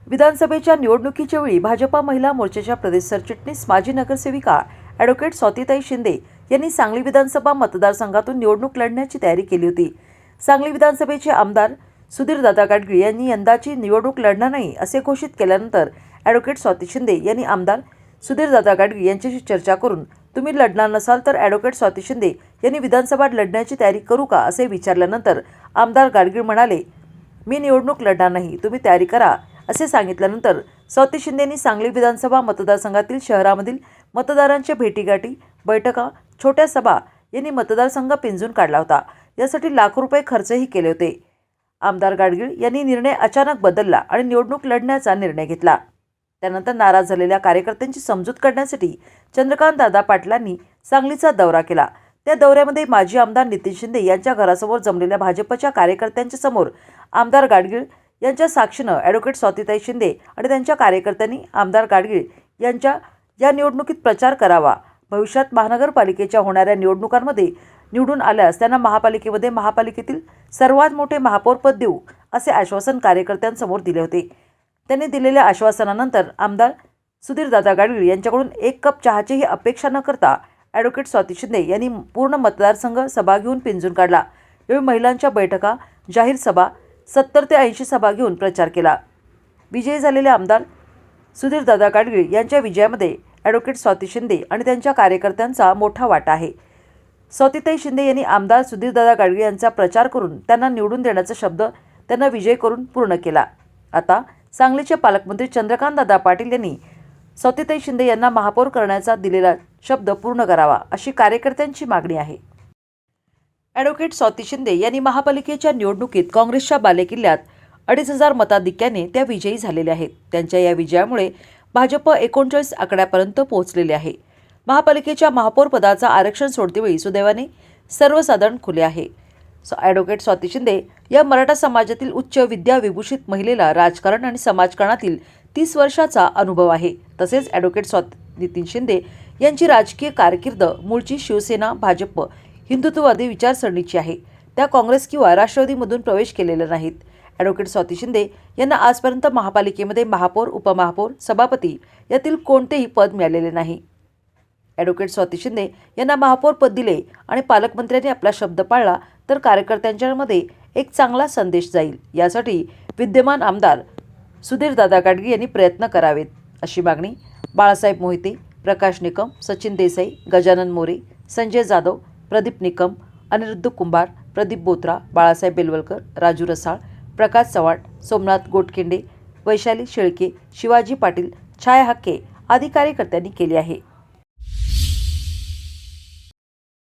विधानसभेच्या निवडणुकीच्या वेळी भाजपा महिला मोर्चाच्या प्रदेश सरचिटणीस माजी नगरसेविका ॲडव्होकेट स्वातीताई शिंदे यांनी सांगली विधानसभा मतदारसंघातून निवडणूक लढण्याची तयारी केली होती. सांगली विधानसभेचे आमदार सुधीरदादा गाडगीळ यांनी यंदाची निवडणूक लढणार नाही असे घोषित केल्यानंतर ॲडव्होकेट स्वाती शिंदे यांनी आमदार सुधीरदादा गाडगीळ यांच्याशी चर्चा करून तुम्ही लढणार नसाल तर ॲडव्होकेट स्वाती शिंदे यांनी विधानसभा लढण्याची तयारी करू का असे विचारल्यानंतर आमदार गाडगीळ म्हणाले, मी निवडणूक लढणार नाही, तुम्ही तयारी करा असे सांगितल्यानंतर स्वाती शिंदेंनी सांगली विधानसभा मतदारसंघातील शहरामधील मतदारांच्या भेटीगाठी, बैठका, छोट्या सभा यांनी मतदारसंघ पिंजून काढला होता. यासाठी लाखो रुपये खर्चही केले होते. आमदार गाडगीळ यांनी निर्णय अचानक बदलला आणि निवडणूक लढण्याचा निर्णय घेतला. त्यानंतर नाराज झालेल्या कार्यकर्त्यांची समजूत काढण्यासाठी चंद्रकांतदादा पाटलांनी सांगलीचा दौरा केला. त्या दौऱ्यामध्ये माजी आमदार नितीन शिंदे यांच्या घरासमोर जमलेल्या भाजपच्या कार्यकर्त्यांच्या समोर आमदार गाडगीळ यांच्या साक्षीनं ॲडव्होकेट स्वातीताई शिंदे आणि त्यांच्या कार्यकर्त्यांनी आमदार गाडगीळ यांच्या या निवडणुकीत प्रचार करावा. भविष्यात महानगरपालिकेच्या होणाऱ्या निवडणुकांमध्ये निवडून आल्यास त्यांना महापालिकेतील सर्वात मोठे महापौरपद देऊ असे आश्वासन कार्यकर्त्यांसमोर दिले होते. त्यांनी दिलेल्या आश्वासनानंतर आमदार सुधीरदादा गाडगीळ यांच्याकडून एक कप चहाचीही अपेक्षा न करता ॲडव्होकेट स्वाती शिंदे यांनी पूर्ण मतदारसंघ सभा घेऊन पिंजून काढला. यावेळी महिलांच्या बैठका, जाहीर सभा, 70 ते 80 सभा घेऊन प्रचार केला. विजयी झालेले आमदार सुधीरदादा गाडगीळ यांच्या विजयामध्ये ॲडव्होकेट स्वाती शिंदे आणि त्यांच्या कार्यकर्त्यांचा मोठा वाटा आहे. स्वातीताई शिंदे यांनी आमदार सुधीरदादा गाडगीळ यांचा प्रचार करून त्यांना निवडून देण्याचा शब्द त्यांना विजय करून पूर्ण केला. आता सांगलीचे पालकमंत्री चंद्रकांतदादा पाटील यांनी स्वातीताई शिंदे यांना महापौर करण्याचा दिलेला शब्द पूर्ण करावा अशी कार्यकर्त्यांची मागणी आहे. ॲडव्होकेट स्वाती शिंदे यांनी महापालिकेच्या निवडणुकीत काँग्रेसच्या बालेकिल्ल्यात 2,500 मताधिक्याने त्या विजयी झालेल्या आहेत. त्यांच्या या विजयामुळे भाजप 39 आकड्यापर्यंत पोहोचलेले आहे. महापालिकेच्या महापौर पदाचा आरक्षण सोडतेवेळी सुदैवाने सर्वसाधारण खुले आहे. ॲडव्होकेट स्वाती शिंदे या मराठा समाजातील उच्च विद्याविभूषित महिलेला राजकारण आणि समाजकारणातील 30 वर्षाचा अनुभव आहे. तसेच ॲडव्होकेट नितीन शिंदे यांची राजकीय कारकीर्द मूळची शिवसेना, भाजप, हिंदुत्ववादी विचारसरणीची आहे. त्या काँग्रेस किंवा राष्ट्रवादीमधून प्रवेश केलेल्या नाहीत. ॲडव्होकेट स्वाती शिंदे यांना आजपर्यंत महापालिकेमध्ये महापौर, उपमहापौर, सभापती यातील कोणतेही पद मिळालेले नाही. ॲडव्होकेट स्वाती शिंदे यांना महापौर पद दिले आणि पालकमंत्र्यांनी आपला शब्द पाळला तर कार्यकर्त्यांच्यामध्ये एक चांगला संदेश जाईल. यासाठी विद्यमान आमदार सुधीरदादा गाडगीळ यांनी प्रयत्न करावेत अशी मागणी बाळासाहेब मोहिते, प्रकाश निकम, सचिन देसाई, गजानन मोरे, संजय जाधव, प्रदीप निकम, अनिरुद्ध कुंभार, प्रदीप बोत्रा, बाळासाहेब बेलवलकर, राजू रसाळ, प्रकाश चव्हाण, सोमनाथ गोटखिंडे, वैशाली शेळके, शिवाजी पाटील, छाया हक्के आदी कार्यकर्त्यांनी केली आहे.